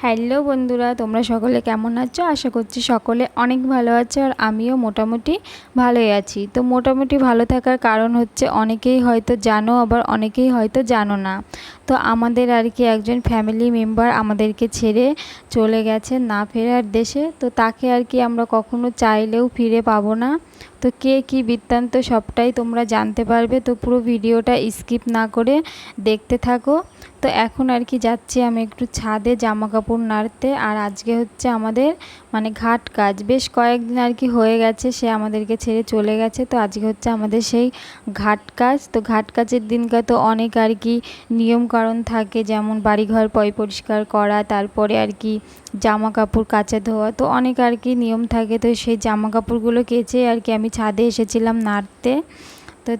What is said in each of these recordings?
Hello বন্ধুরা, তোমরা সকলে কেমন আছো? আশা করছি সকলে অনেক ভালো আছো, আর আমিও মোটামুটি ভালোই আছি। তো মোটামুটি ভালো থাকার কারণ হচ্ছে, অনেকেই হয়তো জানো, আবার অনেকেই হয়তো জানো না। তো আমাদের আর কি একজন ফ্যামিলি মেম্বার আমাদেরকে ছেড়ে চলে গেছে না ফেরার দেশে। তো তাকে আর কি আমরা কখনো চাইলেও ফিরে পাবো না। তো কে কী বৃত্তান্ত সবটাই তোমরা জানতে পারবে। তো পুরো ভিডিওটা স্কিপ না করে দেখতে থাকো। তো এখন আর কি যাচ্ছি আমি একটু ছাদে জামা কাপড় নাড়তে। আর আজকে হচ্ছে আমাদের মানে ঘাট কাজ, বেশ কয়েকদিন আর কি হয়ে গেছে সে আমাদেরকে ছেড়ে চলে গেছে। তো আজকে হচ্ছে আমাদের সেই ঘাট কাজ। তো ঘাট কাজের দিনকার তো অনেক আর কি নিয়ম কারণ থাকে, যেমন বাড়িঘর পরিষ্কার করা, তারপরে আর কি জামা কাপড় কাচা ধোয়া, তো অনেক আর কি নিয়ম থাকে। তো সেই জামা কাপড়গুলো কেচে আর কি আমি ছাদে এসেছিলাম নাড়তে। তো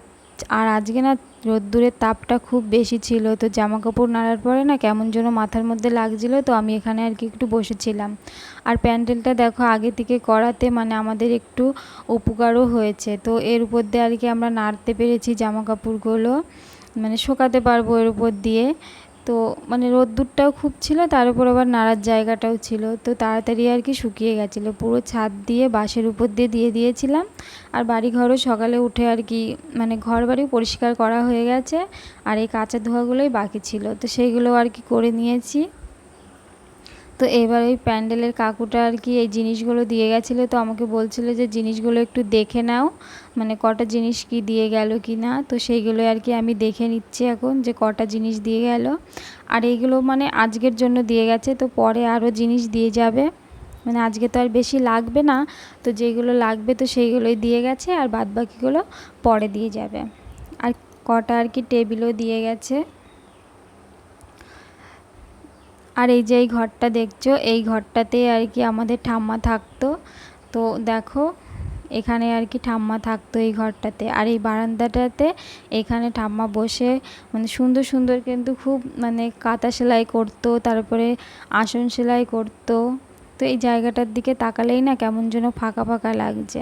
আর আজকে না রোদ্দুরের তাপটা খুব বেশি ছিল। তো জামা কাপড় নাড়ার পরে না কেমন যেন মাথার মধ্যে লাগছিলো। তো আমি এখানে আর কি একটু বসেছিলাম। আর প্যান্ডেলটা দেখো আগে থেকে করাতে মানে আমাদের একটু উপকারও হয়েছে। তো এর উপর দিয়ে আর কি আমরা নাড়তে পেরেছি জামা কাপড়গুলো, মানে শুকাতে পারবো এর উপর দিয়ে। তো মানে রোদ্দুরটাও খুব ছিল, তার উপর আবার নাড়ার জায়গাটাও ছিল। তো তাড়াতাড়ি আর কি শুকিয়ে গেছিলো। পুরো ছাদ দিয়ে বাঁশের উপর দিয়ে দিয়েছিলাম। আর বাড়িঘরও সকালে উঠে আর কি মানে ঘর বাড়ি পরিষ্কার করা হয়ে গেছে। আর এই কাঁচা ধোয়াগুলোই বাকি ছিল, তো সেইগুলো আর কি করে নিয়েছি। তো এবার ওই প্যান্ডেলের কাকুটা আর কি এই জিনিসগুলো দিয়ে গেছিলো। তো আমাকে বলছিল যে জিনিসগুলো একটু দেখে নাও, মানে কটা জিনিস কি দিয়ে গেল কি না। তো সেইগুলো আর কি আমি দেখে নিচ্ছি এখন, যে কটা জিনিস দিয়ে গেল। আর এইগুলো মানে আজকের জন্য দিয়ে গেছে, তো পরে আরও জিনিস দিয়ে যাবে। মানে আজকে তো আর বেশি লাগবে না, তো যেগুলো লাগবে তো সেইগুলোই দিয়ে গেছে, আর বাদবাকিগুলো পরে দিয়ে যাবে। আর কটা আর কি টেবিলও দিয়ে গেছে। আর এই যে এই ঘরটা দেখছো, এই ঘরটাতে আর কি আমাদের ঠাম্মা থাকতো। তো দেখো এখানে আর কি ঠাম্মা থাকতো এই ঘরটাতে। আর এই বারান্দাটাতে এখানে ঠাম্মা বসে মানে সুন্দর সুন্দর কিন্তু খুব মানে কাঁথা সেলাই করতো, তারপরে আসন সেলাই করতো। তো এই জায়গাটার দিকে তাকালেই না কেমন যেন ফাঁকা ফাঁকা লাগছে।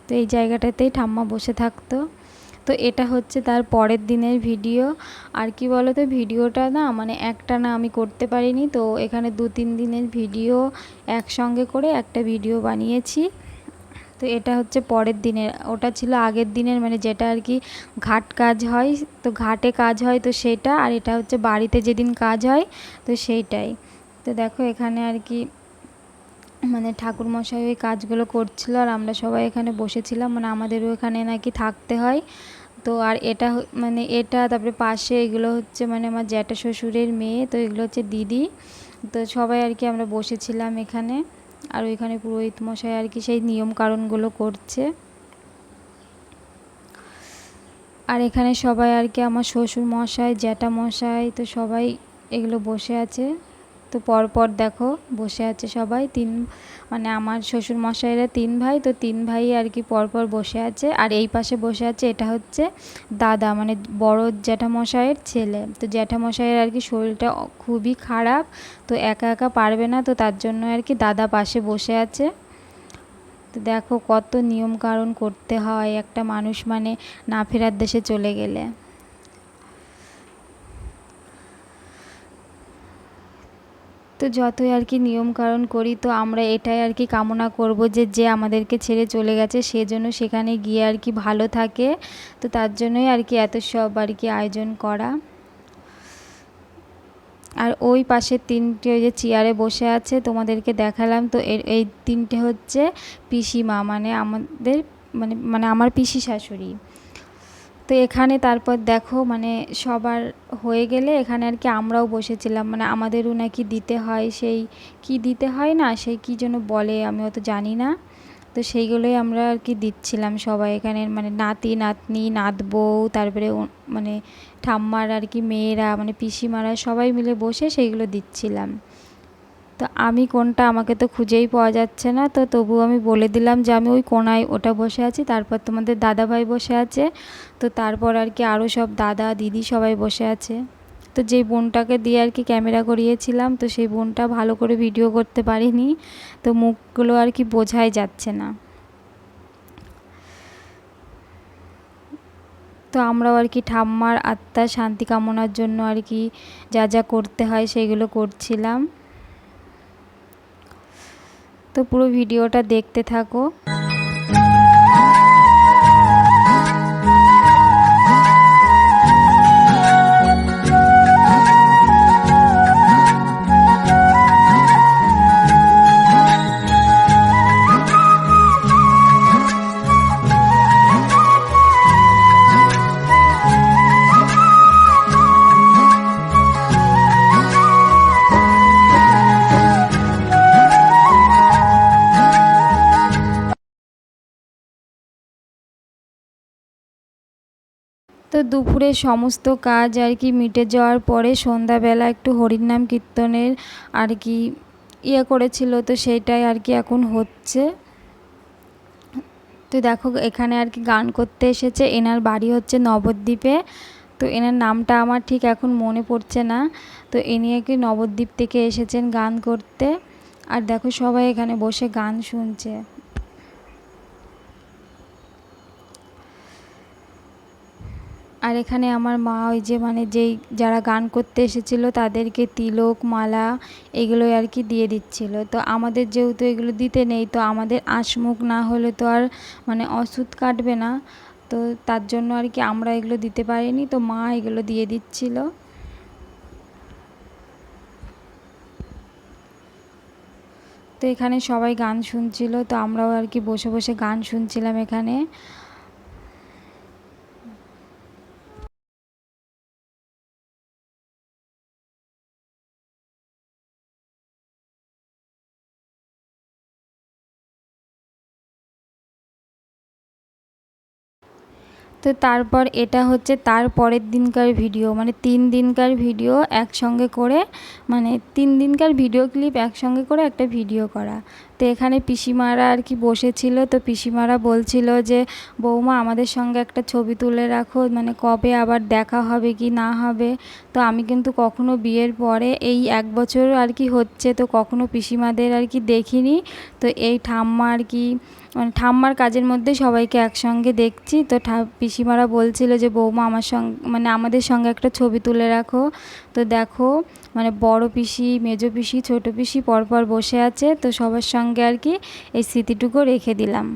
তো এই জায়গাটাতেই ঠাম্মা বসে থাকতো। তো এটা হচ্ছে তার পরের দিনের ভিডিও। আর কি বলো তো, ভিডিওটা না মানে একটা না আমি করতে পারিনি, তো এখানে 2-3 দিনের ভিডিও একসঙ্গে করে একটা ভিডিও বানিয়েছি। তো এটা হচ্ছে পরের দিনের, ওটা ছিল আগের দিনের, মানে যেটা আর কি ঘাট কাজ হয়, তো ঘাটে কাজ হয় তো সেটা। আর এটা হচ্ছে বাড়িতে যেদিন কাজ হয় তো সেইটাই। তো দেখো এখানে আর কি মানে ঠাকুরমশাই ওই কাজগুলো করছিল, আর আমরা সবাই এখানে বসেছিলাম, মানে আমাদেরও এখানে নাকি থাকতে হয়। তো আর এটা মানে এটা তারপরে পাশে এগুলো হচ্ছে মানে আমার জ্যাঠা শ্বশুরের মেয়ে, তো এগুলো হচ্ছে দিদি। তো সবাই আর কি আমরা বসেছিলাম এখানে। আর ওইখানে পুরোহিত মশাই আর কি সেই নিয়ম কারণগুলো করছে। আর এখানে সবাই আর কি আমার শ্বশুর মশাই, জ্যাঠা মশাই, তো সবাই এগুলো বসে আছে। তো পরপর দেখো বসে আছে সবাই, মানে আমার শ্বশুর মশাইরা 3 ভাই, তো 3 ভাই আর কি পরপর বসে আছে। আর এই পাশে বসে আছে এটা হচ্ছে দাদা, মানে বড় জ্যাঠামশাইয়ের ছেলে। তো জ্যাঠামশাইয়ের আর কি শরীরটা খুবই খারাপ, তো একা একা পারবে না, তো তার জন্য আর কি দাদা পাশে বসে আছে। তো দেখো কত নিয়ম কারণ করতে হয় একটা মানুষ মানে না ফেরার দেশে চলে গেলে। তো যতই আর কি নিয়ম কারণ করি, তো আমরা এটাই আর কি কামনা করব যে যে আমাদেরকে ছেড়ে চলে গেছে সে যেন সেখানে গিয়ে আর কি ভালো থাকে। তো তার জন্যই আর কি এত সব আর কি আয়োজন করা। আর ওই পাশে 3টে ওই যে চেয়ারে বসে আছে তোমাদেরকে দেখালাম, তো এই 3টে হচ্ছে পিসিমা, মানে আমাদের মানে মানে আমার পিসি শাশুড়ি। তো এখানে তারপর দেখো মানে সবার হয়ে গেলে এখানে আর কি আমরাও বসেছিলাম, মানে আমাদেরও নাকি দিতে হয়, সেই কি দিতে হয় না, সেই কি যেন বলে আমি অত জানি না। তো সেইগুলোই আমরা আর কি দিচ্ছিলাম সবাই এখানে, মানে নাতি নাতনি নাত বউ, তারপরে মানে ঠাম্মার আর কি মেয়েরা, মানে পিসিমারা সবাই মিলে বসে সেইগুলো দিচ্ছিলাম। তো আমি কোনটা আমাকে তো খুঁজেই পাওয়া যাচ্ছে না, তো তবুও আমি বলে দিলাম যে আমি ওই কোনায় ওটা বসে আছি। তারপর তোমাদের দাদাভাই বসে আছে, তো তারপর আর কি আরও সব দাদা দিদি সবাই বসে আছে। তো যেই বোনটাকে দিয়ে আর কি ক্যামেরা করিয়েছিলাম, তো সেই বোনটা ভালো করে ভিডিও করতে পারিনি, তো মুখগুলো আর কি বোঝাই যাচ্ছে না। তো তো আমরাও আর কি ঠাম্মার আত্মার শান্তি কামনার জন্য আর কি যা যা করতে হয় সেগুলো করছিলাম। তো পুরো ভিডিওটা দেখতে থাকো। তো দুপুরে সমস্ত কাজ আর কি মিটে যাওয়ার পরে সন্ধ্যাবেলা একটু হরিনাম কীর্তনের আর কি করেছিল, তো সেইটাই আর কি এখন হচ্ছে। তো দেখো এখানে আর কি গান করতে এসেছে, এনার বাড়ি হচ্ছে নবদ্বীপে। তো এনার নামটা আমার ঠিক এখন মনে পড়ছে না। তো ইনি আর কি নবদ্বীপ থেকে এসেছেন গান করতে। আর দেখো সবাই এখানে বসে গান শুনছে। আর এখানে আমার মা ওই যে মানে যেই যারা গান করতে এসেছিলো তাদেরকে তিলক মালা এগুলোই আর কি দিয়ে দিচ্ছিল। তো আমাদের যেহেতু এগুলো দিতে নেই, তো আমাদের আঁশমুখ না হলে তো আর মানে অসুধ কাটবে না, তো তার জন্য আর কি আমরা এগুলো দিতে পারিনি, তো মা এগুলো দিয়ে দিচ্ছিল। তো এখানে সবাই গান শুনছিল, তো আমরাও আর কি বসে বসে গান শুনছিলাম এখানে। তো তারপর এটা হচ্ছে তার পরের দিনকার ভিডিও, মানে 3 দিনকার ভিডিও একসঙ্গে করে, মানে 3 দিনকার ভিডিও ক্লিপ একসঙ্গে করে একটা ভিডিও করা। তো এখানে পিসিমারা আর কি বসেছিল, তো পিসিমারা বলছিল যে বৌমা আমাদের সঙ্গে একটা ছবি তুলে রাখো, মানে কবে আবার দেখা হবে কি না হবে। তো আমি কিন্তু কখনো বিয়ের পরে এই 1 বছর আর কি হচ্ছে, তো কখনো পিসিমাদের আর কি দেখিনি। তো এই ঠাম্মা আর কি মানে ঠাম্মার কাজের মধ্যে সবাইকে একসঙ্গে দেখছি। তো পিসিমারা বলছিল যে বৌমা আমার সঙ্গে মানে আমাদের সঙ্গে একটা ছবি তুলে রাখো। তো দেখো মানে বড় পিসি, মেজো পিসি, ছোটো পিসি পরপর বসে আছে, তো সবার সঙ্গে আর কি এই স্মৃতিটুকু রেখে দিলাম।